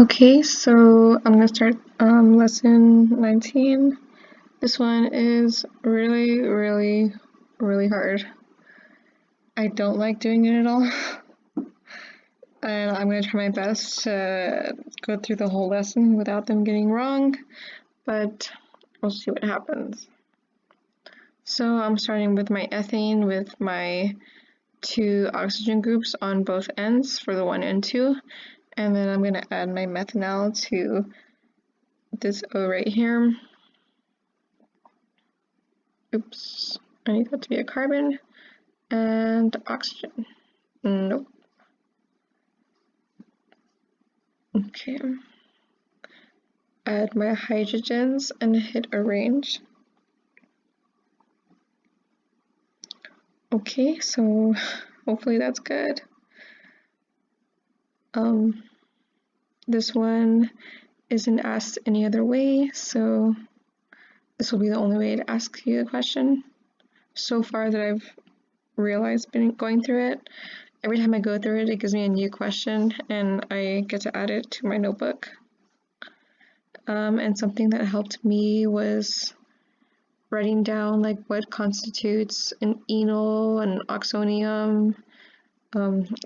Okay, so I'm gonna start lesson 19. This one is really hard. I don't like doing it at all. And I'm gonna try my best to go through the whole lesson without them getting wrong, but we'll see what happens. So I'm starting with my ethane with my 2 oxygen groups on both ends for the 1 and 2, and then I'm gonna add my methanol to this O right here. Oops, I need that to be a carbon and oxygen. Nope. Okay. Add my hydrogens and hit arrange. Okay, so hopefully that's good. This one isn't asked any other way, so this will be the only way to ask you a question. So far that I've realized going through it, every time I go through it, it gives me a new question and I get to add it to my notebook. And something that helped me was writing down like what constitutes an enol, an oxonium,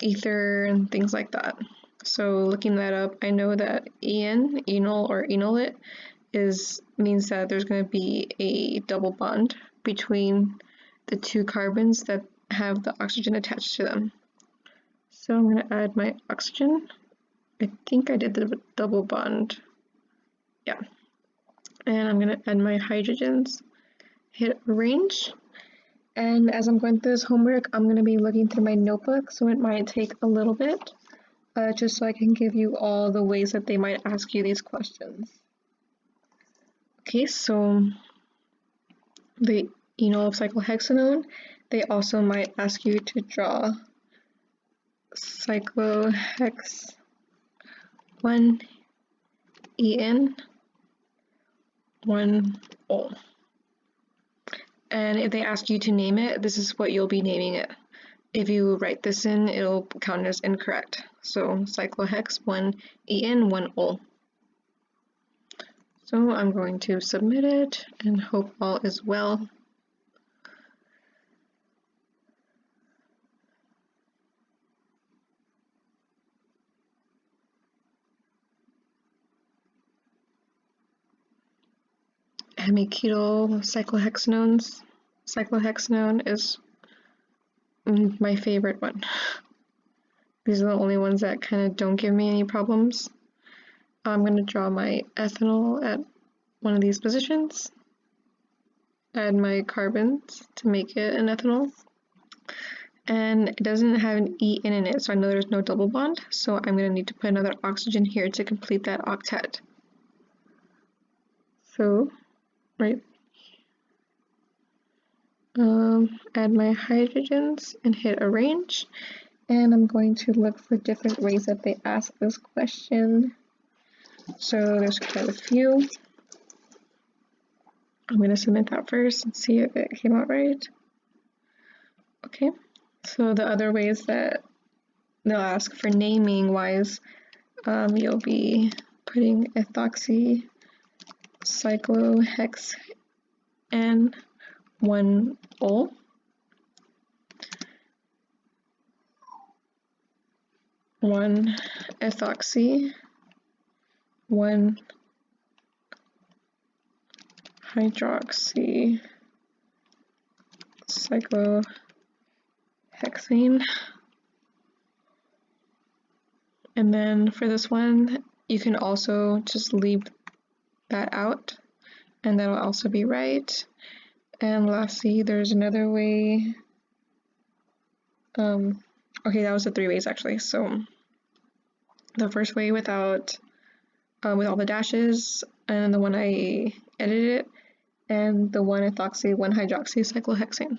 ether, and things like that. So looking that up, I know that enol or enolit means that there's going to be a double bond between the 2 carbons that have the oxygen attached to them. So I'm going to add my oxygen. I think I did the double bond. Yeah. And I'm going to add my hydrogens, hit arrange. And as I'm going through this homework, I'm going to be looking through my notebook, so it might take a little bit, just so I can give you all the ways that they might ask you these questions. Okay, so the enol of cyclohexanone, they also might ask you to draw cyclohex 1 En 1 ol. And if they ask you to name it, this is what you'll be naming it. If you write this in, it'll count as incorrect. So cyclohex 1 En 1 ol. So I'm going to submit it and hope all is well. Hemiketal cyclohexanones. Cyclohexanone is my favorite one. These are the only ones that kind of don't give me any problems. I'm going to draw my ethanol at one of these positions. Add my carbons to make it an ethanol. And it doesn't have an En in it, so I know there's no double bond. So I'm going to need to put another oxygen here to complete that octet. So, right. Add my hydrogens and hit arrange. And I'm going to look for different ways that they ask this question. So there's quite a few. I'm going to submit that first and see if it came out right. Okay, so the other ways that they'll ask for naming wise, you'll be putting ethoxy cyclohex N 1 ol. One ethoxy, 1 hydroxy cyclohexane. And then for this one, you can also just leave that out, and that'll also be right. And lastly, there's another way. Okay, that was the 3 ways actually. So the first way with all the dashes, and the one I edited, and the 1 ethoxy, 1 hydroxy cyclohexane.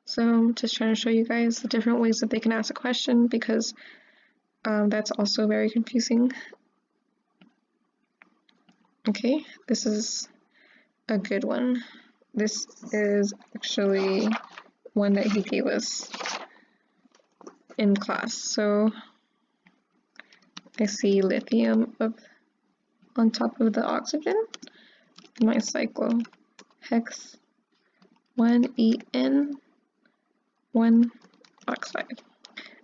So I'm just trying to show you guys the different ways that they can ask a question, because that's also very confusing. Okay, this is a good one. This is actually one that he gave us in class. So I see lithium on top of the oxygen. My cyclohex 1En 1 oxide.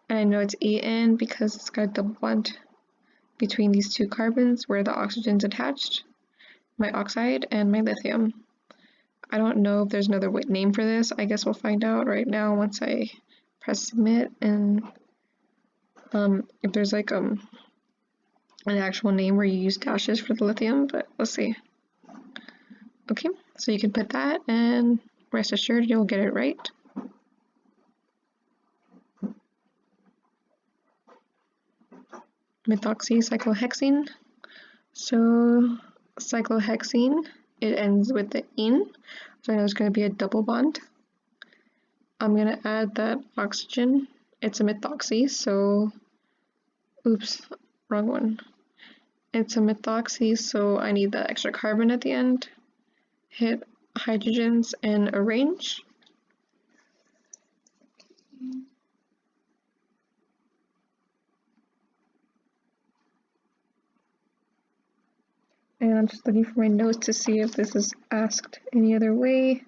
And I know it's En because it's got a double bond between these two carbons where the oxygen's attached, my oxide and my lithium. I don't know if there's another name for this. I guess we'll find out right now once I press submit, and if there's like an actual name where you use dashes for the lithium, but let's see. Okay, so you can put that and rest assured you'll get it right. Methoxy cyclohexene. So cyclohexene, it ends with the "-ene", so I know there's going to be a double bond. I'm going to add that oxygen. It's a methoxy, so oops, wrong one. It's a methoxy, so I need that extra carbon at the end. Hit hydrogens and arrange. And I'm just looking for my notes to see if this is asked any other way.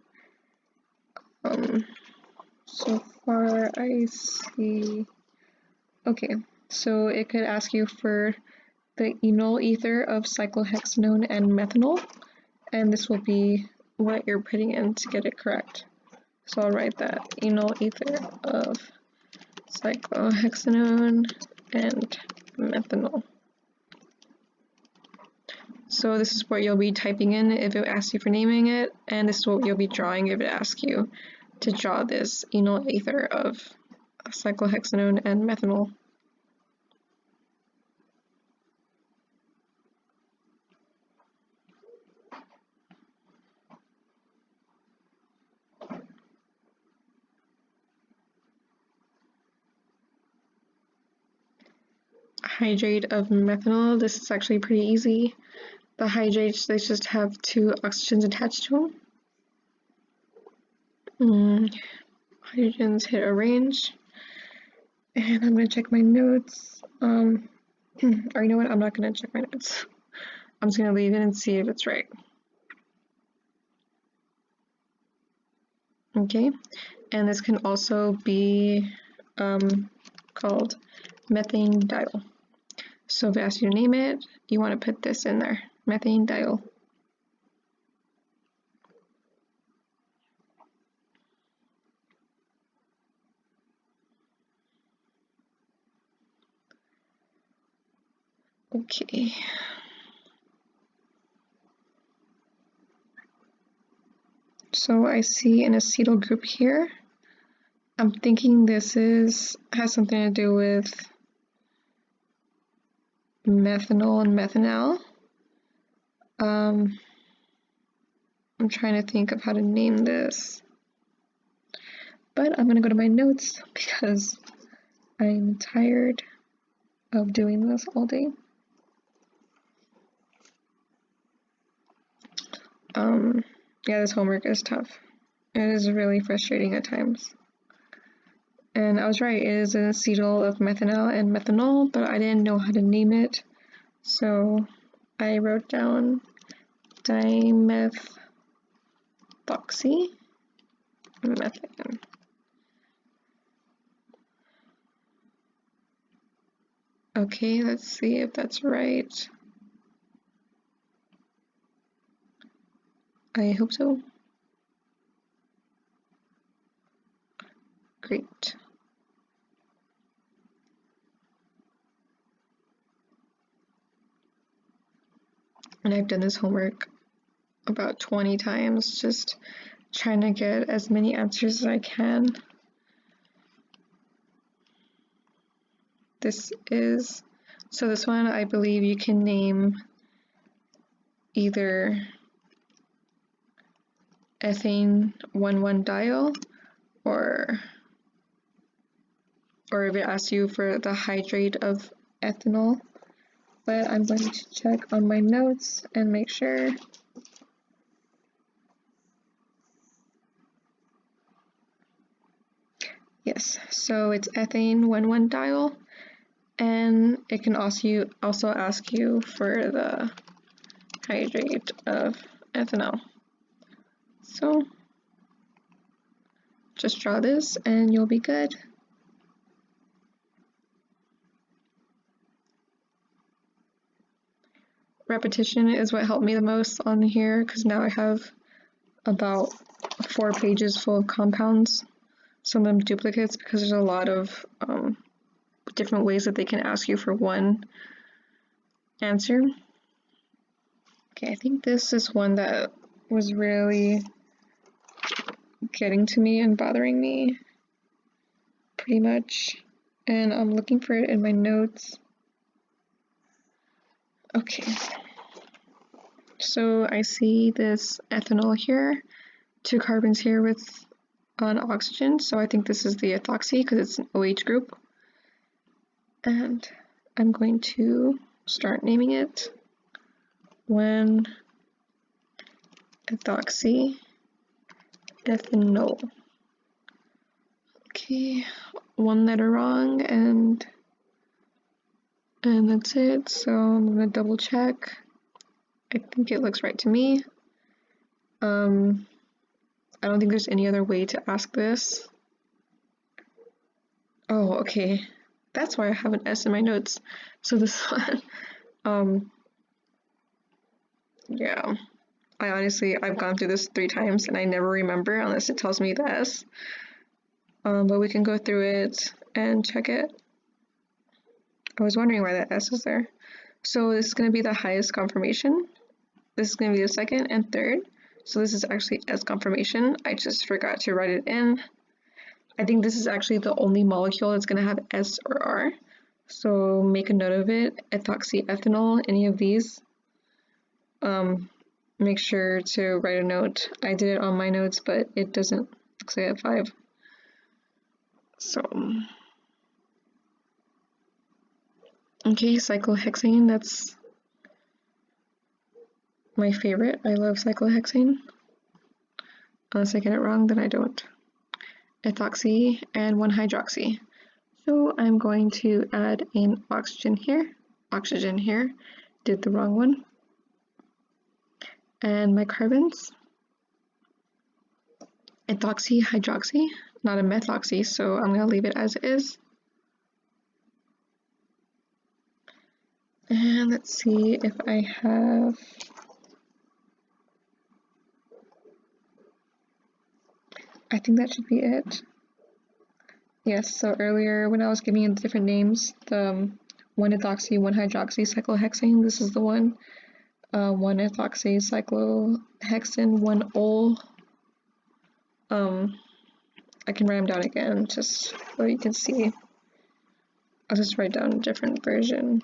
So far I see, okay, so it could ask you for the enol ether of cyclohexanone and methanol, and this will be what you're putting in to get it correct. So I'll write that enol ether of cyclohexanone and methanol. So this is what you'll be typing in if it asks you for naming it, and this is what you'll be drawing if it asks you to draw this enol ether of cyclohexanone and methanol. Hydrate of methanol, this is actually pretty easy. The hydrates, they just have two oxygens attached to them. Hydrogens, hit arrange. And I'm gonna check my notes. Or you know what, I'm not gonna check my notes. I'm just gonna leave it and see if it's right. Okay, and this can also be called methane diol. So if it asks you to name it, you want to put this in there, methane diol. Okay. So I see an acetal group here. I'm thinking this has something to do with methanol and methanal. I'm trying to think of how to name this, but I'm gonna go to my notes because I'm tired of doing this all day. Yeah, this homework is tough. It is really frustrating at times. And I was right, it is an acetal of methanol and methanol, but I didn't know how to name it. So I wrote down dimethoxy methane. Okay, let's see if that's right. I hope so. Great. And I've done this homework about 20 times, just trying to get as many answers as I can. This one I believe you can name either ethane 1,1-diol or if it asks you for the hydrate of ethanol. But I'm going to check on my notes and make sure. Yes, so it's ethane 1,1-diol, And it can also ask you for the hydrate of ethanol. So just draw this and you'll be good. Repetition is what helped me the most on here because now I have about 4 pages full of compounds, some of them duplicates because there's a lot of different ways that they can ask you for one answer. Okay, I think this is one that was really getting to me and bothering me pretty much, and I'm looking for it in my notes. Okay, so I see this ethanol here, 2 carbons here with an oxygen, so I think this is the ethoxy because it's an OH group. And I'm going to start naming it 1-ethoxy ethanol. Okay, 1 letter wrong, and that's it. So I'm gonna double check. I think it looks right to me. I don't think there's any other way to ask this. Oh, okay. That's why I have an S in my notes. So this one, yeah. I've gone through this 3 times and I never remember unless it tells me the S. But we can go through it and check it. I was wondering why that S is there. So this is going to be the highest conformation. This is going to be the second and third. So this is actually S conformation. I just forgot to write it in. I think this is actually the only molecule that's going to have S or R. So make a note of it. Ethoxy ethanol, any of these. Make sure to write a note. I did it on my notes, but it doesn't say at 5. So, okay, cyclohexane, that's my favorite. I love cyclohexane. Unless I get it wrong, then I don't. Ethoxy and 1-hydroxy. So I'm going to add an oxygen here. Did the wrong one. And my carbons. Ethoxy, hydroxy, not a methoxy, so I'm going to leave it as it is. And let's see if I have... I think that should be it. Yes, so earlier when I was giving you the different names, the 1-ethoxy, 1-hydroxy, cyclohexane, this is the one. 1-ethoxy, cyclohexane, 1-ol. I can write them down again just so you can see. I'll just write down a different version.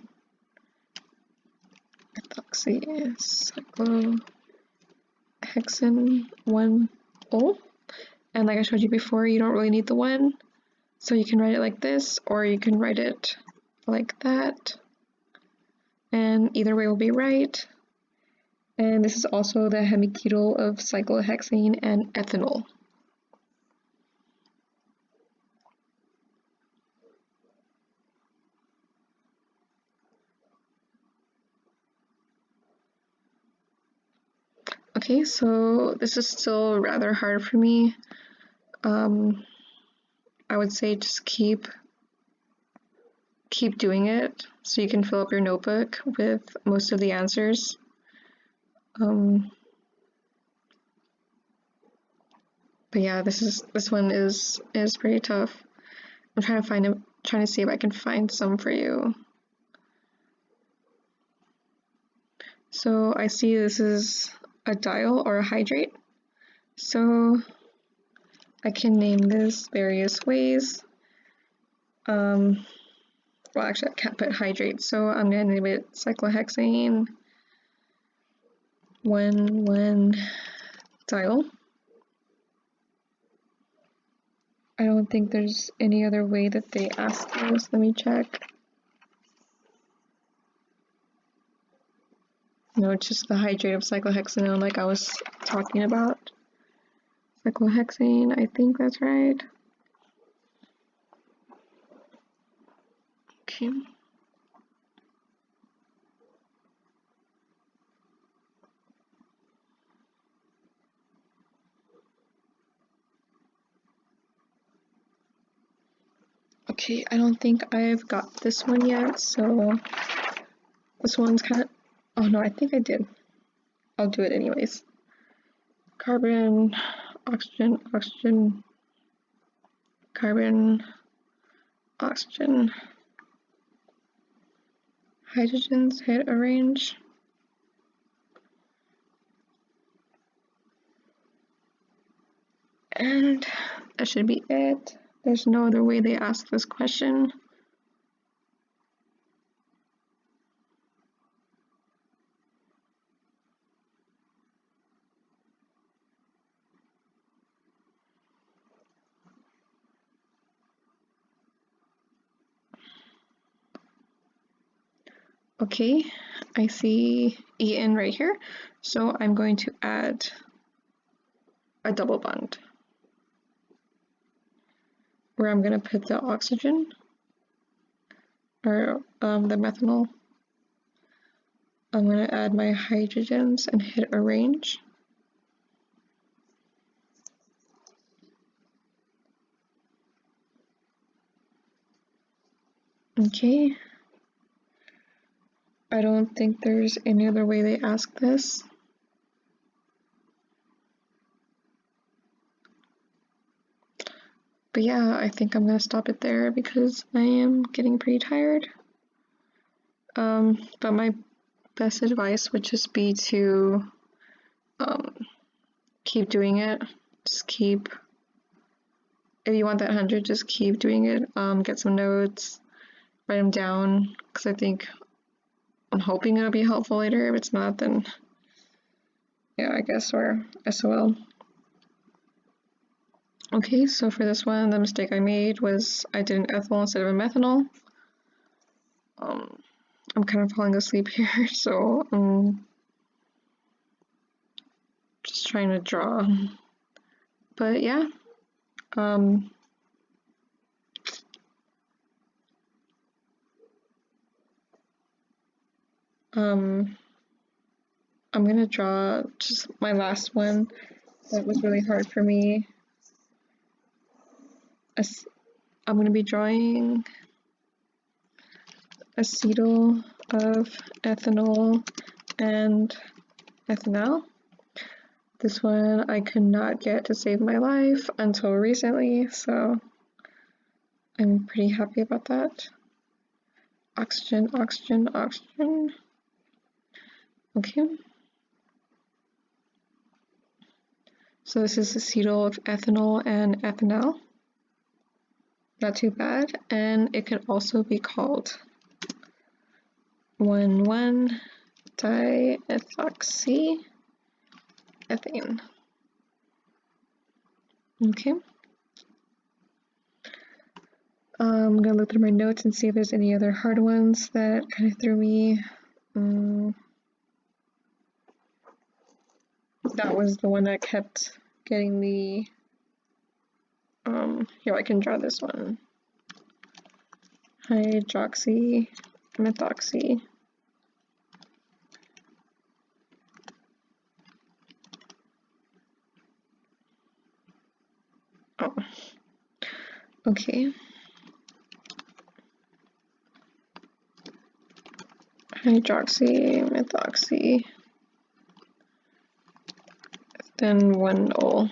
Ethoxy, cyclohexane, 1-ol. And like I showed you before, you don't really need the 1. So you can write it like this, or you can write it like that. And either way will be right. And this is also the hemiketal of cyclohexane and ethanol. Okay, so this is still rather hard for me. I would say just keep doing it so you can fill up your notebook with most of the answers. But yeah, this one is pretty tough. I'm trying to see if I can find some for you. So I see this is a diol or a hydrate. So I can name this various ways. Well, actually, I can't put hydrate, so I'm going to name it cyclohexane 1,1-diol. I don't think there's any other way that they ask this. Let me check. No, it's just the hydrate of cyclohexanone like I was talking about. Cyclohexane, I think that's right. Okay, Okay, I don't think I've got this one yet, so this one's kind of, oh no, I think I did. I'll do it anyways. Carbon, oxygen, oxygen, carbon, oxygen, hydrogens, hit arrange. And that should be it. There's no other way they ask this question. Okay, I see En right here, so I'm going to add a double bond where I'm going to put the oxygen or the methanol. I'm going to add my hydrogens and hit arrange. Okay. I don't think there's any other way they ask this. But yeah, I think I'm gonna stop it there because I am getting pretty tired. But my best advice would just be to keep doing it. Just keep, if you want that 100, just keep doing it. Get some notes, write them down, because I think I'm hoping it'll be helpful later. If it's not, then yeah, I guess we're SOL. Okay, so for this one, the mistake I made was I did an ethyl instead of a methanol. I'm kind of falling asleep here, so I'm just trying to draw. But yeah, I'm gonna draw just my last one that was really hard for me. I'm gonna be drawing acetal of ethanol and ethanol. This one I could not get to save my life until recently, so I'm pretty happy about that. Oxygen, oxygen, oxygen. Okay. So this is acetal of ethanol and ethanol. Not too bad, and it can also be called 1,1-diethoxyethane. Okay. I'm gonna look through my notes and see if there's any other hard ones that kind of threw me. That was the one that kept getting me. Here, I can draw this one. Hydroxy, methoxy. Oh, okay. Hydroxy, methoxy, then 1-ol.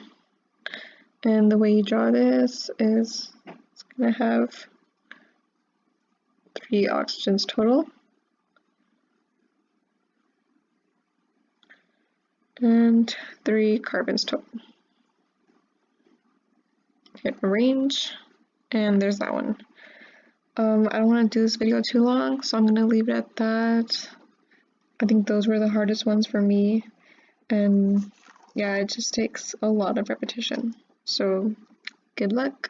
And the way you draw this is it's gonna have 3 oxygens total. And 3 carbons total. Hit arrange, and there's that one. I don't want to do this video too long, so I'm gonna leave it at that. I think those were the hardest ones for me, and yeah, it just takes a lot of repetition. So good luck.